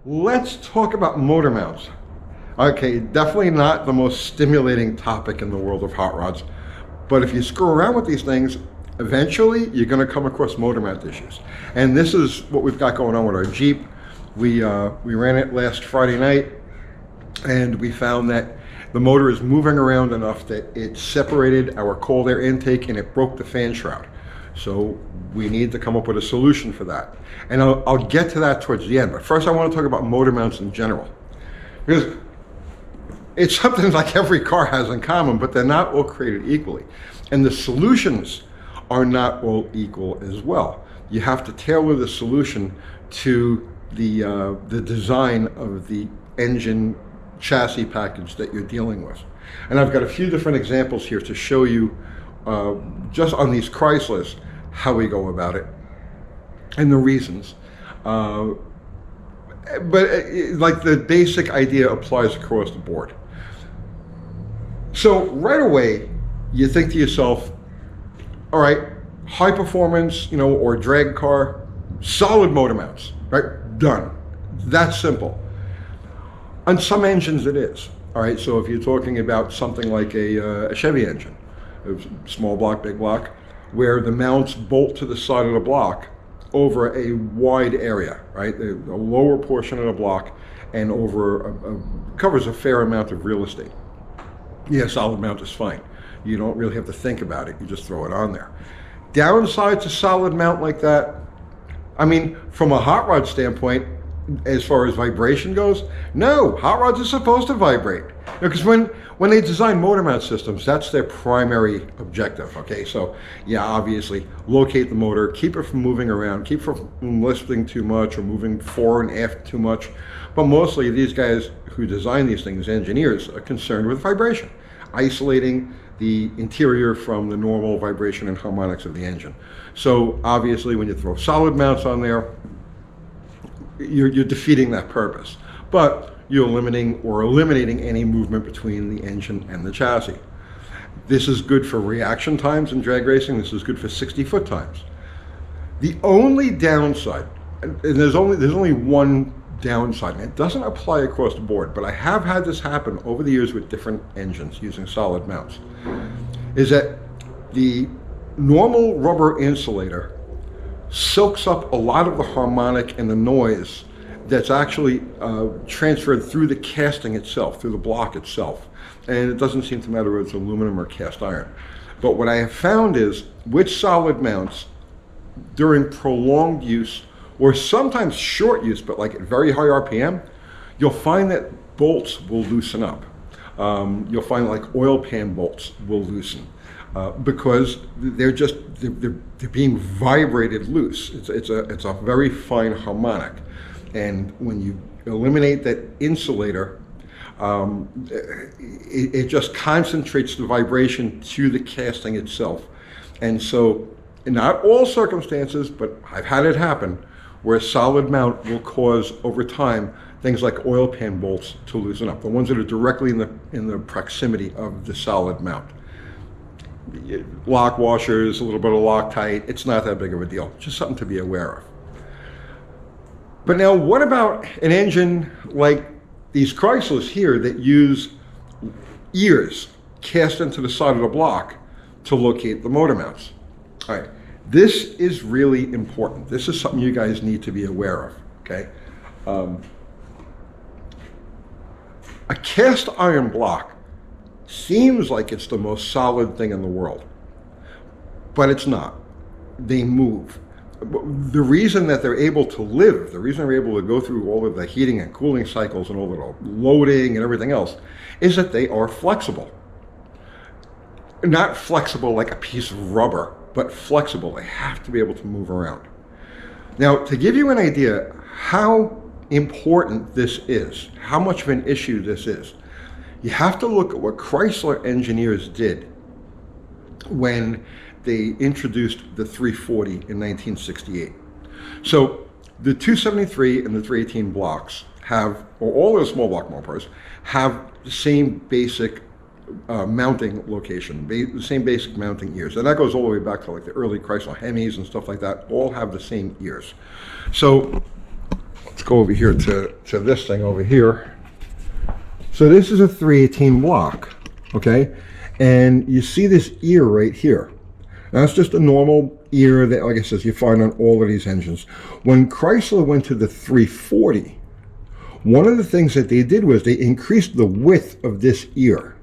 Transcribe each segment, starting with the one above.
Let's talk about motor mounts. Okay, definitely not the most stimulating topic in the world of hot rods, but if you screw around with these things, eventually you're going to come across motor mount issues. And this is what we've got going on with our Jeep. We ran it last Friday night, and we found that the motor is moving around enough that it separated our cold air intake and it broke the fan shroud. So we need to come up with a solution for that. And I'll get to that towards the end. But first I want to talk about motor mounts in general. Because it's something like every car has in common, but they're not all created equally. And the solutions are not all equal as well. You have to tailor the solution to the design of the engine chassis package that you're dealing with. And I've got a few different examples here to show you just on these Chryslers how we go about it and the reasons. But like the basic idea applies across the board. So right away, you think to yourself, all right, high performance, or drag car, solid motor mounts, right? Done. That's simple. On some engines it is. All right, so if you're talking about something like a Chevy engine, a small block, big block, where the mounts bolt to the side of the block over a wide area, right? The lower portion of the block and covers a fair amount of real estate. Yeah, solid mount is fine. You don't really have to think about it. You just throw it on there. Downside to solid mount like that, I mean, from a hot rod standpoint, as far as vibration goes, no, hot rods are supposed to vibrate. Because when they design motor mount systems, that's their primary objective, okay? So, yeah, obviously, locate the motor, keep it from moving around, keep it from lifting too much or moving fore and aft too much. But mostly, these guys who design these things, engineers, are concerned with vibration, isolating the interior from the normal vibration and harmonics of the engine. So, obviously, when you throw solid mounts on there, you're defeating that purpose, but you're eliminating any movement between the engine and the chassis. This is good for reaction times in drag racing. This is good for 60-foot times. The only downside, and there's only one downside, and it doesn't apply across the board, but I have had this happen over the years with different engines using solid mounts, is that the normal rubber insulator soaks up a lot of the harmonic and the noise that's actually transferred through the casting itself, through the block itself. And it doesn't seem to matter whether it's aluminum or cast iron. But what I have found is with solid mounts, during prolonged use, or sometimes short use, but like at very high RPM, you'll find that bolts will loosen up. You'll find like oil pan bolts will loosen. Because they're being vibrated loose. It's a very fine harmonic, and when you eliminate that insulator, it just concentrates the vibration to the casting itself. And so, in not all circumstances, but I've had it happen, where a solid mount will cause over time things like oil pan bolts to loosen up, the ones that are directly in the proximity of the solid mount. Lock washers, a little bit of Loctite, it's not that big of a deal, just something to be aware of. But now what about an engine like these Chryslers here that use ears cast into the side of the block to locate the motor mounts? All right, this is really important. This is something you guys need to be aware of, okay? A cast iron block seems like it's the most solid thing in the world, but it's not. They move. The reason that they're able to live, the reason they're able to go through all of the heating and cooling cycles and all the loading and everything else, is that they are flexible. Not flexible like a piece of rubber, but flexible. They have to be able to move around. Now, to give you an idea how important this is, how much of an issue this is, you have to look at what Chrysler engineers did when they introduced the 340 in 1968. So the 273 and the 318 blocks have, or all those small block motors, have the same basic mounting location, the same basic mounting ears. And that goes all the way back to like the early Chrysler Hemis and stuff like that, all have the same ears. So let's go over here to this thing over here. So this is a 318 block, okay? And you see this ear right here. That's just a normal ear that, like I said, you find on all of these engines. When Chrysler went to the 340, one of the things that they did was they increased the width of this ear.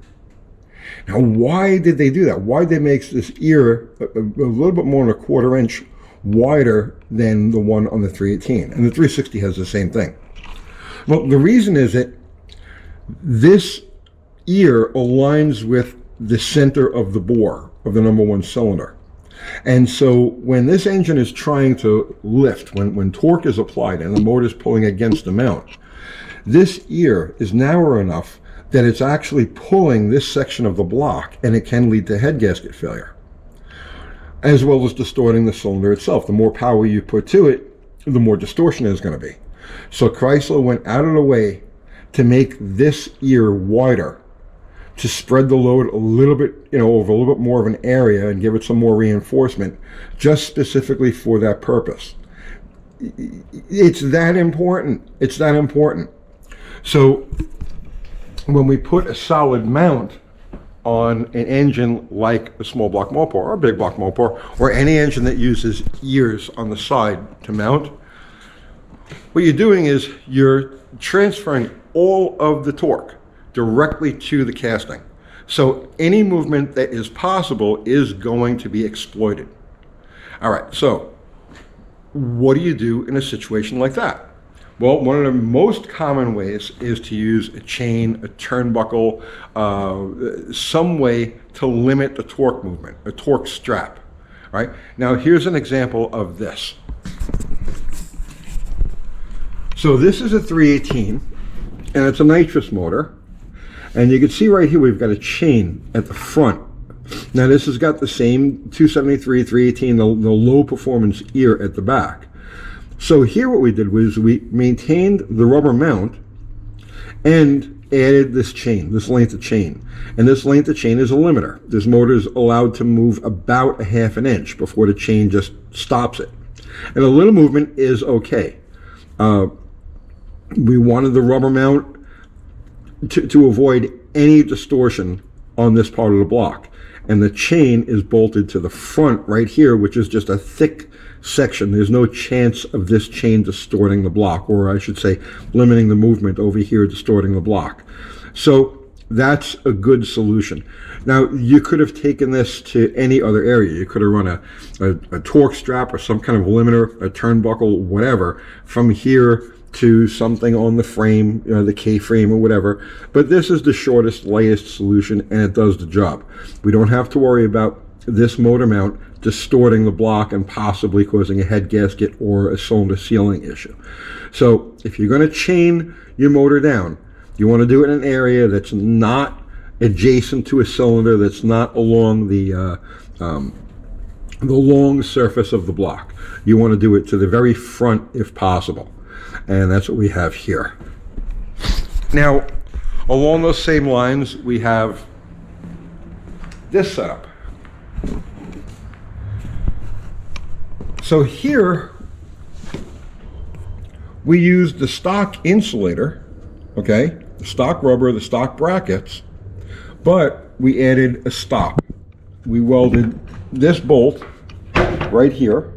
Now, why did they do that? Why did they make this ear a little bit more than a 1/4 inch wider than the one on the 318? And the 360 has the same thing. Well, the reason is that this ear aligns with the center of the bore of the number 1 cylinder. And so when this engine is trying to lift, when torque is applied and the motor is pulling against the mount, this ear is narrow enough that it's actually pulling this section of the block, and it can lead to head gasket failure, as well as distorting the cylinder itself. The more power you put to it, the more distortion is going to be. So Chrysler went out of the way to make this ear wider, to spread the load a little bit, over a little bit more of an area and give it some more reinforcement, just specifically for that purpose. It's that important. It's that important. So when we put a solid mount on an engine like a small block Mopar or a big block Mopar, or any engine that uses ears on the side to mount, what you're doing is you're transferring all of the torque directly to the casting. So any movement that is possible is going to be exploited. All right, so what do you do in a situation like that? Well, one of the most common ways is to use a chain, a turnbuckle, some way to limit the torque movement, a torque strap, right? Now, here's an example of this. So this is a 318, and it's a nitrous motor. And you can see right here, we've got a chain at the front. Now, this has got the same 273, 318, the low performance ear at the back. So here what we did was we maintained the rubber mount and added this chain, this length of chain. And this length of chain is a limiter. This motor is allowed to move about a 1/2 inch before the chain just stops it. And a little movement is okay. We wanted the rubber mount to avoid any distortion on this part of the block. And the chain is bolted to the front right here, which is just a thick section. There's no chance of this chain distorting the block, or I should say limiting the movement over here, distorting the block. So that's a good solution. Now, you could have taken this to any other area. You could have run a torque strap or some kind of limiter, a turnbuckle, whatever, from here to something on the frame, the K-frame or whatever. But this is the shortest, lightest solution, and it does the job. We don't have to worry about this motor mount distorting the block and possibly causing a head gasket or a cylinder sealing issue. So if you're going to chain your motor down, you want to do it in an area that's not adjacent to a cylinder, that's not along the long surface of the block. You want to do it to the very front if possible. And that's what we have here. Now, along those same lines, we have this setup. So here, we used the stock insulator, okay, the stock rubber, the stock brackets, but we added a stop. We welded this bolt right here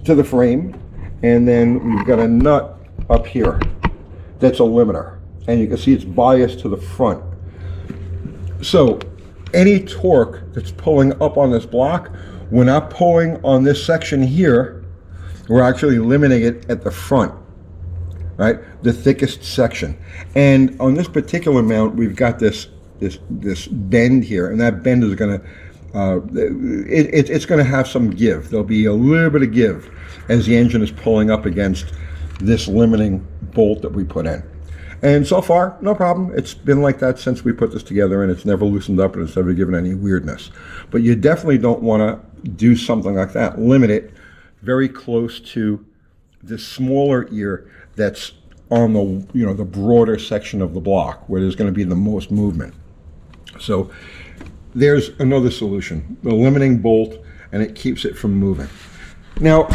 to the frame, and then we've got a nut up here that's a limiter, and you can see it's biased to the front. So any torque that's pulling up on this block, we're not pulling on this section here, we're actually limiting it at the front, right? The thickest section. And on this particular mount, we've got this bend here, and that bend is going to it's going to have some give. There'll be a little bit of give as the engine is pulling up against this limiting bolt that we put in. And so far, no problem. It's been like that since we put this together, and it's never loosened up and it's never given any weirdness. But you definitely don't want to do something like that. Limit it very close to the smaller ear that's on the the broader section of the block where there's going to be the most movement. So there's another solution, the limiting bolt, and it keeps it from moving. Now,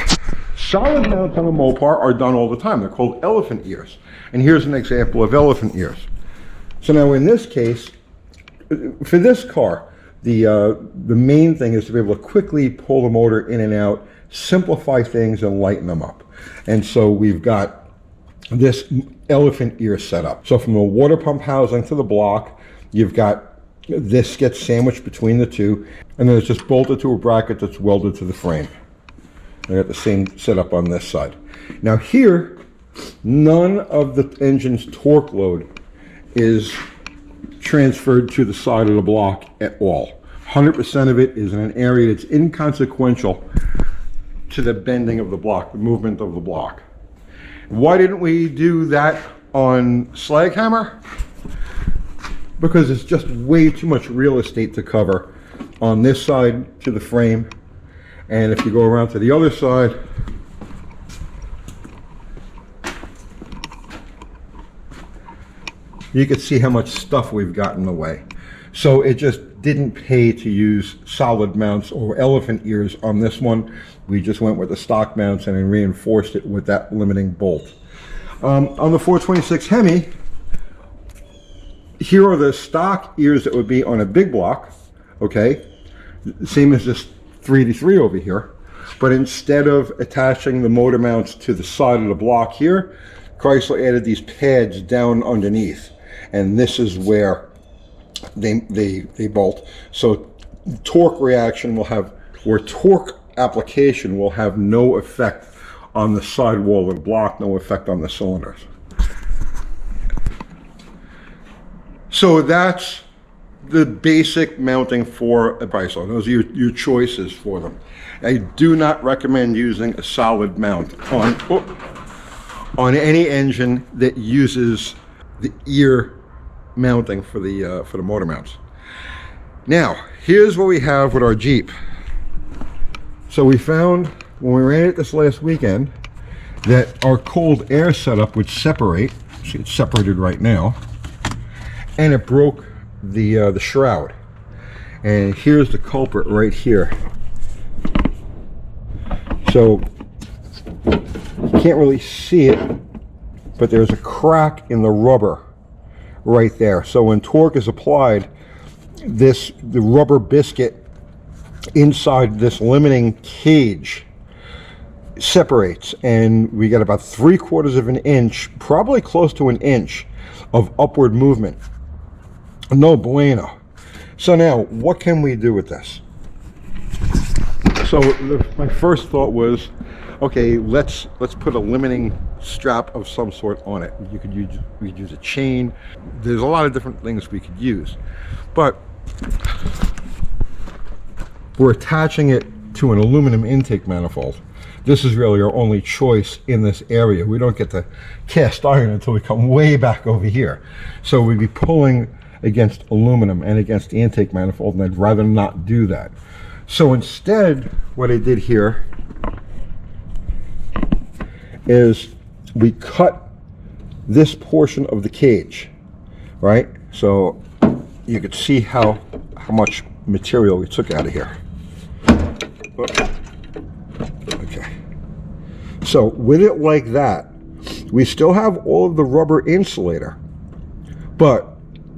Solid mounts on a Mopar are done all the time. They're called elephant ears. And here's an example of elephant ears. So now in this case, for this car, the main thing is to be able to quickly pull the motor in and out, simplify things, and lighten them up. And so we've got this elephant ear setup. So from the water pump housing to the block, you've got this gets sandwiched between the two, and then it's just bolted to a bracket that's welded to the frame. I got the same setup on this side. Now here, none of the engine's torque load is transferred to the side of the block at all. 100% of it is in an area that's inconsequential to the bending of the block, the movement of the block. Why didn't we do that on slag hammer? Because it's just way too much real estate to cover on this side to the frame. And if you go around to the other side, you can see how much stuff we've got in the way. So it just didn't pay to use solid mounts or elephant ears on this one. We just went with the stock mounts and then reinforced it with that limiting bolt. On the 426 Hemi, here are the stock ears that would be on a big block, okay? Same as this 3D3 over here. But instead of attaching the motor mounts to the side of the block here, Chrysler added these pads down underneath. And this is where they bolt. So torque reaction will have, or torque application will have no effect on the sidewall of the block, no effect on the cylinders. So that's the basic mounting for a Chrysler. Those are your choices for them. I do not recommend using a solid mount on any engine that uses the ear mounting for the motor mounts. Now, here's what we have with our Jeep. So we found when we ran it this last weekend that our cold air setup would separate. See, it's separated right now, and it broke the shroud. And here's the culprit right here. So you can't really see it, but there's a crack in the rubber right there. So when torque is applied, the rubber biscuit inside this limiting cage separates, and we got about 3/4 of an inch, probably close to an inch, of upward movement. No bueno. So now, what can we do with this? So my first thought was, okay, let's put a limiting strap of some sort on it. We could use a chain. There's a lot of different things we could use, but we're attaching it to an aluminum intake manifold. This is really our only choice in this area. We don't get to cast iron until we come way back over here. So we'd be pulling against aluminum and against the intake manifold, and I'd rather not do that. So instead, what I did here is we cut this portion of the cage, right? So you could see how much material we took out of here. Okay. So with it like that, we still have all of the rubber insulator, but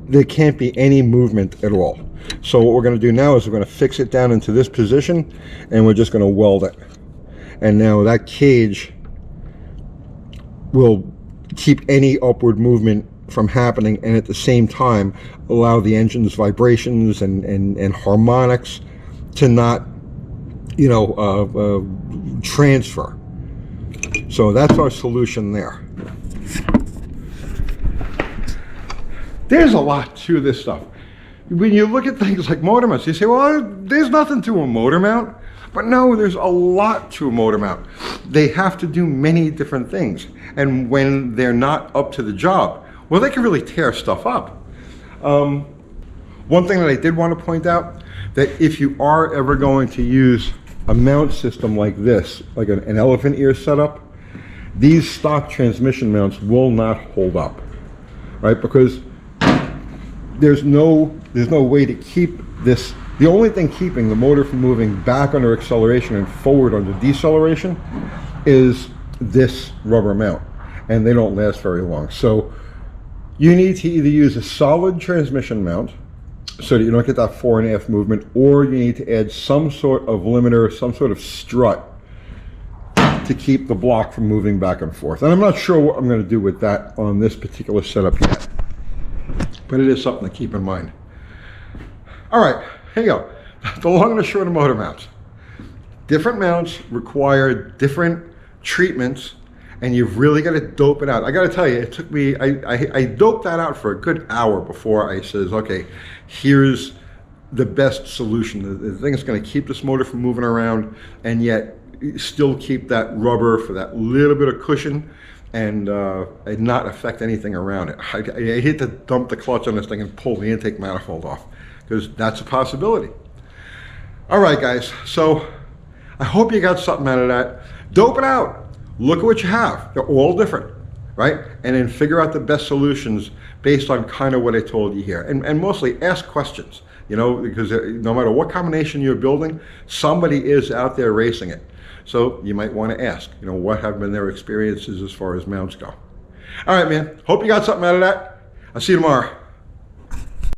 there can't be any movement at all. So what we're going to do now is we're going to fix it down into this position, and we're just going to weld it. And now that cage will keep any upward movement from happening, and at the same time allow the engine's vibrations and harmonics to not, transfer. So that's our solution there. There's a lot to this stuff. When you look at things like motor mounts, you say, well, there's nothing to a motor mount. But no, there's a lot to a motor mount. They have to do many different things. And when they're not up to the job, well, they can really tear stuff up. One thing that I did want to point out, that if you are ever going to use a mount system like this, like an elephant ear setup, these stock transmission mounts will not hold up, right? Because there's no way to keep this. The only thing keeping the motor from moving back under acceleration and forward under deceleration is this rubber mount, and they don't last very long. So you need to either use a solid transmission mount so that you don't get that 4.5 movement, or you need to add some sort of limiter, some sort of strut to keep the block from moving back and forth. And I'm not sure what I'm going to do with that on this particular setup yet, but it is something to keep in mind. All right, here you go. The long and the short of motor mounts. Different mounts require different treatments, and you've really got to dope it out. I got to tell you, it took me, I doped that out for a good hour before I says, okay, here's the best solution. The thing is going to keep this motor from moving around, and yet still keep that rubber for that little bit of cushion, and not affect anything around it. I hate to dump the clutch on this thing and pull the intake manifold off, because that's a possibility. All right, guys, so I hope you got something out of that. Dope it out. Look at what you have. They're all different, right? And then figure out the best solutions based on kind of what I told you here. And mostly ask questions, you know, because no matter what combination you're building, somebody is out there racing it. So you might want to ask, you know, what have been their experiences as far as mounts go. All right, man. Hope you got something out of that. I'll see you tomorrow.